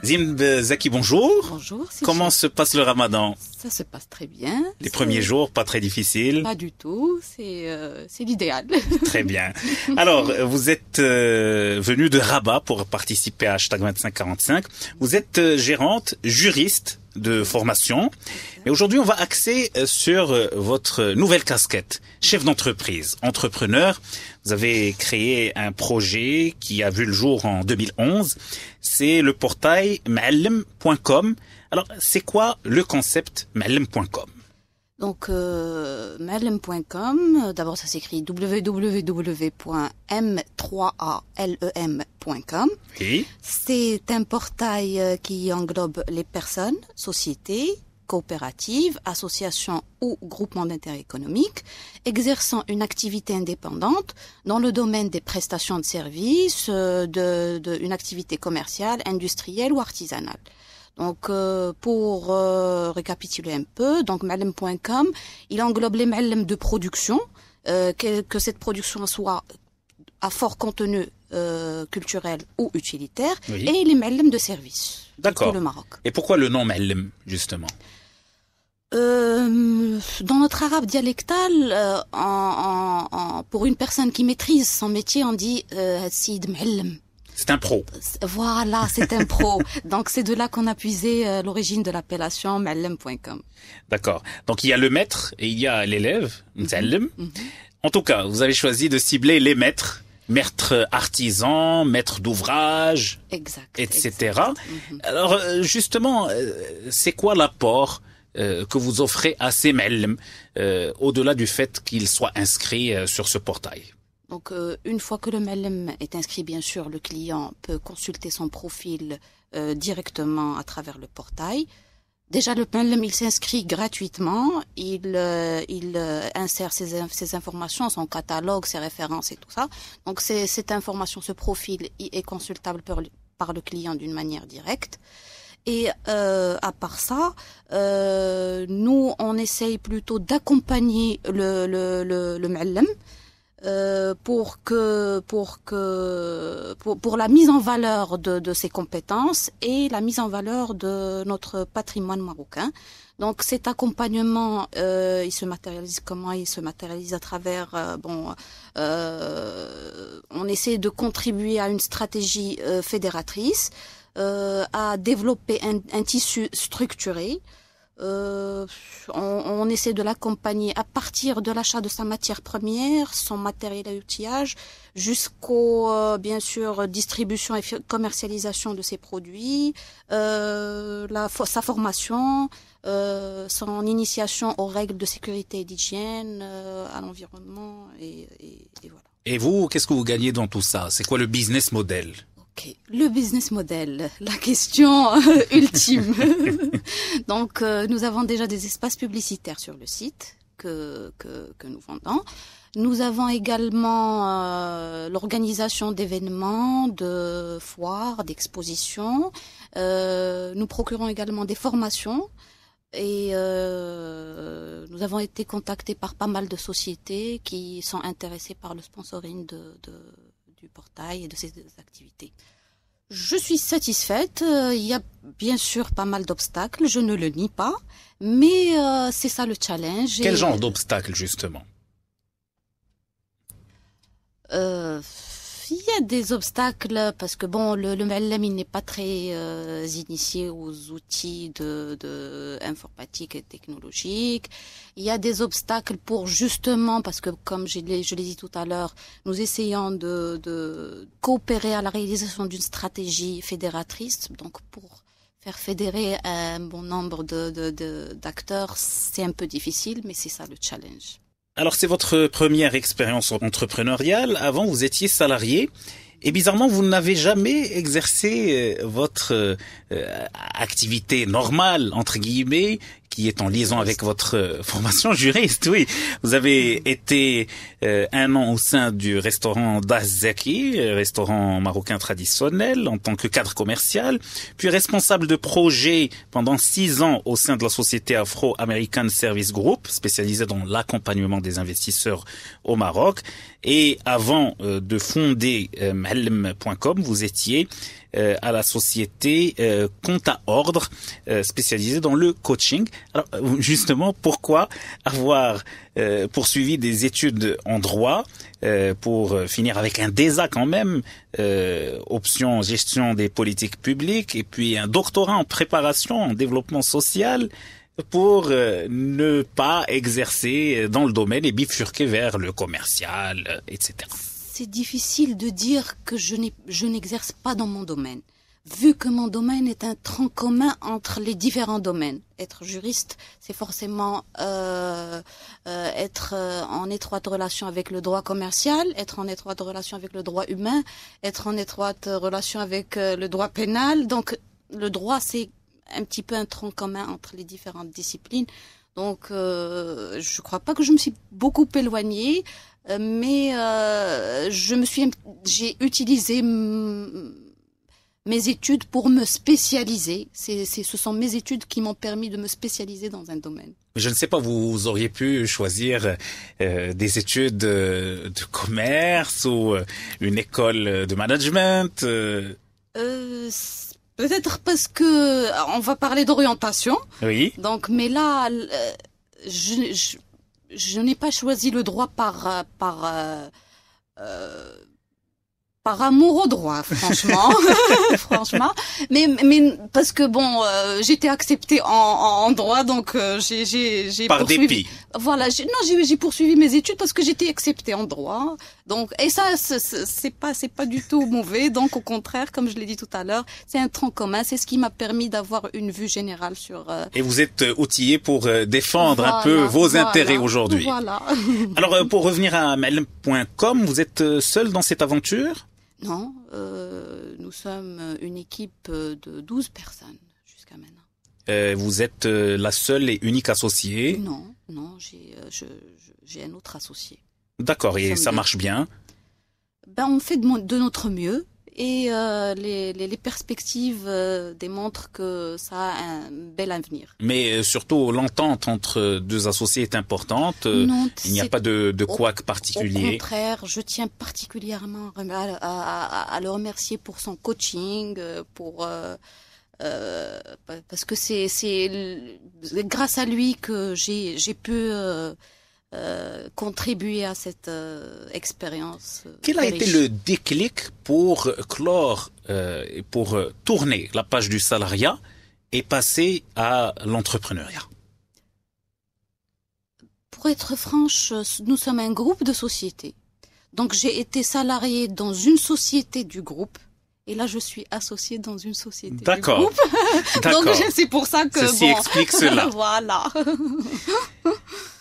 Zim Zaki, bonjour. Bonjour. Comment se passe le ramadan? Ça se passe très bien. Les premiers jours, pas très difficiles? Pas du tout, c'est l'idéal. Très bien. Alors, vous êtes venu de Rabat pour participer à Hashtag 2545. Vous êtes gérante, juriste de formation. Mais aujourd'hui, on va axer sur votre nouvelle casquette, chef d'entreprise, entrepreneur. Vous avez créé un projet qui a vu le jour en 2011. C'est le portail Ma'alem.com. Alors, c'est quoi le concept Ma'alem.com? Donc, Ma'alem.com, d'abord ça s'écrit www.m3alem.com. Oui. C'est un portail qui englobe les personnes, sociétés, coopératives, associations ou groupements d'intérêt économique, exerçant une activité indépendante dans le domaine des prestations de services, une activité commerciale, industrielle ou artisanale. Donc, pour récapituler un peu, donc Ma'alem.com, il englobe les Ma'alem de production, que cette production soit à fort contenu culturel ou utilitaire, Oui. et les Ma'alem de service. D'accord. Pour le Maroc. Et pourquoi le nom Ma'alem, justement? Dans notre arabe dialectal, pour une personne qui maîtrise son métier, on dit Sid Ma'alem. C'est un pro. Voilà, c'est un pro. Donc c'est de là qu'on a puisé l'origine de l'appellation Ma'alem.com. D'accord. Donc il y a le maître et il y a l'élève, Ma'alem. En tout cas, vous avez choisi de cibler les maîtres, maîtres artisans, maîtres d'ouvrage, Exact. etc. Exact. Alors justement, c'est quoi l'apport que vous offrez à ces Ma'alem, au-delà du fait qu'ils soient inscrits sur ce portail? Donc, une fois que le Ma'alem est inscrit, bien sûr, le client peut consulter son profil directement à travers le portail. Déjà, le Ma'alem, il s'inscrit gratuitement. Il insère ses informations, son catalogue, ses références et tout ça. Donc, cette information, ce profil, est consultable par le client d'une manière directe. Et à part ça, nous, on essaye plutôt d'accompagner le Ma'alem. Pour la mise en valeur de ses compétences et la mise en valeur de notre patrimoine marocain. Donc cet accompagnement, il se matérialise comment? Il se matérialise à travers on essaie de contribuer à une stratégie fédératrice, à développer un tissu structuré. On essaie de l'accompagner à partir de l'achat de sa matière première, son matériel à outillage, jusqu'au bien sûr distribution et commercialisation de ses produits, sa formation, son initiation aux règles de sécurité et d'hygiène, à l'environnement et voilà. Et vous, qu'est-ce que vous gagnez dans tout ça? C'est quoi le business model? Okay. Le business model, la question ultime. Donc, nous avons déjà des espaces publicitaires sur le site que nous vendons. Nous avons également l'organisation d'événements, de foires, d'expositions. Nous procurons également des formations. Et nous avons été contactés par pas mal de sociétés qui sont intéressées par le sponsoring du portail et de ses activités. Je suis satisfaite. Il y a bien sûr pas mal d'obstacles, je ne le nie pas, mais c'est ça le challenge. Quel genre d'obstacles, justement? Il y a des obstacles parce que bon, le Ma'alem, il n'est pas très initié aux outils de informatique et technologique. Il y a des obstacles pour justement, parce que comme je l'ai dit tout à l'heure, nous essayons de coopérer à la réalisation d'une stratégie fédératrice. Donc pour faire fédérer un bon nombre d'acteurs, c'est un peu difficile, mais c'est ça le challenge. Alors, c'est votre première expérience entrepreneuriale. Avant, vous étiez salarié. Et bizarrement, vous n'avez jamais exercé votre activité normale, entre guillemets, qui est en liaison avec votre formation juriste. Oui, vous avez été 1 an au sein du restaurant Das Zaki, restaurant marocain traditionnel, en tant que cadre commercial, puis responsable de projet pendant 6 ans au sein de la société Afro-American Service Group, spécialisée dans l'accompagnement des investisseurs au Maroc. Et avant de fonder Mallem.com, vous étiez à la société Compte à Ordre, spécialisée dans le coaching. Alors justement, pourquoi avoir poursuivi des études en droit pour finir avec un DESA quand même, option gestion des politiques publiques, et puis un doctorat en préparation en développement social, pour ne pas exercer dans le domaine et bifurquer vers le commercial, etc. C'est difficile de dire que je n'exerce pas dans mon domaine, vu que mon domaine est un tronc commun entre les différents domaines. Être juriste, c'est forcément être en étroite relation avec le droit commercial, être en étroite relation avec le droit humain, être en étroite relation avec le droit pénal. Donc le droit, c'est un petit peu un tronc commun entre les différentes disciplines. Donc, je crois pas que je me suis beaucoup éloignée, mais j'ai utilisé mes études pour me spécialiser. Ce sont mes études qui m'ont permis de me spécialiser dans un domaine. Je ne sais pas, vous auriez pu choisir des études de commerce ou une école de management. Peut-être parce que on va parler d'orientation. Oui. Donc, mais là, je n'ai pas choisi le droit par amour au droit, franchement, franchement. Mais parce que bon, j'étais acceptée en droit, donc j'ai par poursuivi. dépit. Voilà, j'ai poursuivi mes études parce que j'étais acceptée en droit. Donc, et ça, c'est pas du tout mauvais. Donc, au contraire, comme je l'ai dit tout à l'heure, c'est un tronc commun. C'est ce qui m'a permis d'avoir une vue générale sur. Et vous êtes outillé pour défendre un peu vos intérêts aujourd'hui. Voilà. Alors, pour revenir à Mallem.com, vous êtes seul dans cette aventure? Non, nous sommes une équipe de 12 personnes jusqu'à maintenant. Vous êtes la seule et unique associée? Non, j'ai un autre associé. D'accord, et ça marche bien? Ben, on fait de notre mieux et les perspectives démontrent que ça a un bel avenir. Mais surtout, l'entente entre deux associés est importante. Non, il n'y a pas de couac particulier. Au contraire, je tiens particulièrement à le remercier pour son coaching, parce que c'est grâce à lui que j'ai pu contribuer à cette expérience. Quel a été le déclic pour clore, pour tourner la page du salariat et passer à l'entrepreneuriat? Pour être franche, nous sommes un groupe de sociétés. Donc j'ai été salariée dans une société du groupe. Et là, je suis associée dans une société du groupe. D'accord. Donc, c'est pour ça que ceci explique cela. Voilà.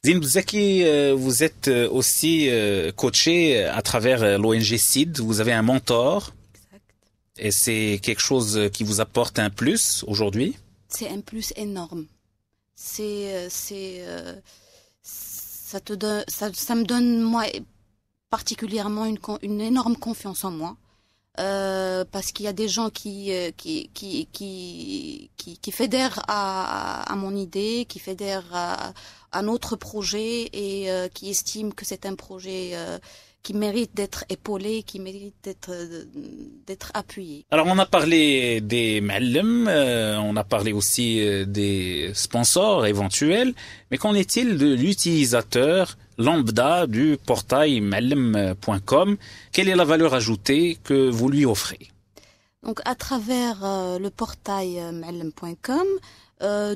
Zine Zaki, vous êtes aussi coaché à travers l'ONG SID. Vous avez un mentor. Exact. Et c'est quelque chose qui vous apporte un plus aujourd'hui? C'est un plus énorme. Ça me donne, moi, particulièrement une énorme confiance en moi. Parce qu'il y a des gens qui fédèrent à mon idée, qui fédèrent à notre projet et qui estiment que c'est un projet qui mérite d'être épaulé, qui mérite d'être appuyé. Alors on a parlé des Mallem, on a parlé aussi des sponsors éventuels, mais qu'en est-il de l'utilisateur lambda du portail Mallem.com? Quelle est la valeur ajoutée que vous lui offrez? Donc à travers le portail Mallem.com,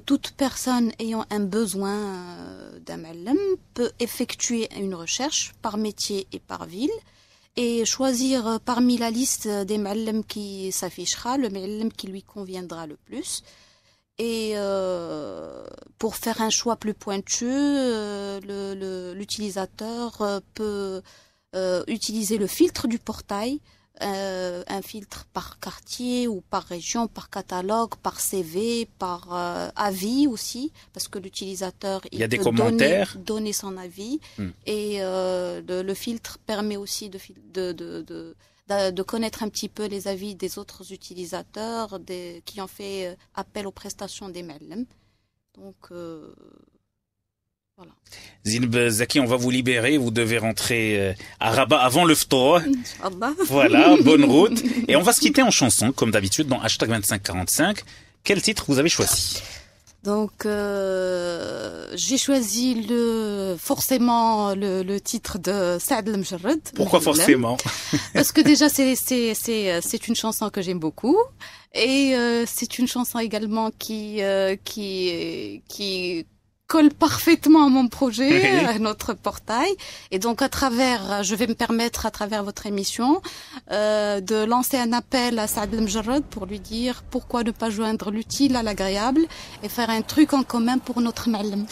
toute personne ayant un besoin d'un Mallem peut effectuer une recherche par métier et par ville et choisir parmi la liste des Mallem qui s'affichera le Mallem qui lui conviendra le plus. Et pour faire un choix plus pointu, l'utilisateur peut utiliser le filtre du portail un filtre par quartier ou par région, par catalogue, par CV, par avis aussi, parce que l'utilisateur il y a des peut commentaires, donner son avis et le filtre permet aussi de connaître un petit peu les avis des autres utilisateurs qui ont fait appel aux prestations des mails. Donc voilà. Zineb Zaki, on va vous libérer. Vous devez rentrer à Rabat avant le ftour. Inch'Allah. Voilà, bonne route. Et on va se quitter en chanson, comme d'habitude, dans hashtag 2545. Quel titre vous avez choisi? Donc, j'ai choisi forcément le titre de Saad El Mjarrad. Pourquoi forcément? Parce que déjà, c'est une chanson que j'aime beaucoup. Et c'est une chanson également qui colle parfaitement à mon projet, à notre portail. Et donc, je vais me permettre, à travers votre émission, de lancer un appel à Saad El Mjarrad pour lui dire pourquoi ne pas joindre l'utile à l'agréable et faire un truc en commun pour notre ma'alem.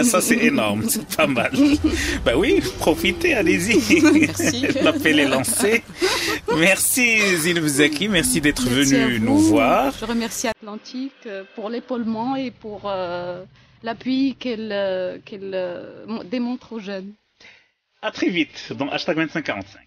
Ça, c'est énorme. C'est pas mal. Bah oui, profitez, allez-y. Merci. L'appel est lancé. Merci, Zineb Zaki. Merci d'être venu nous voir. Je remercie Atlantique pour l'épaulement et pour l'appui qu'elle démontre aux jeunes. À très vite dans hashtag 2545.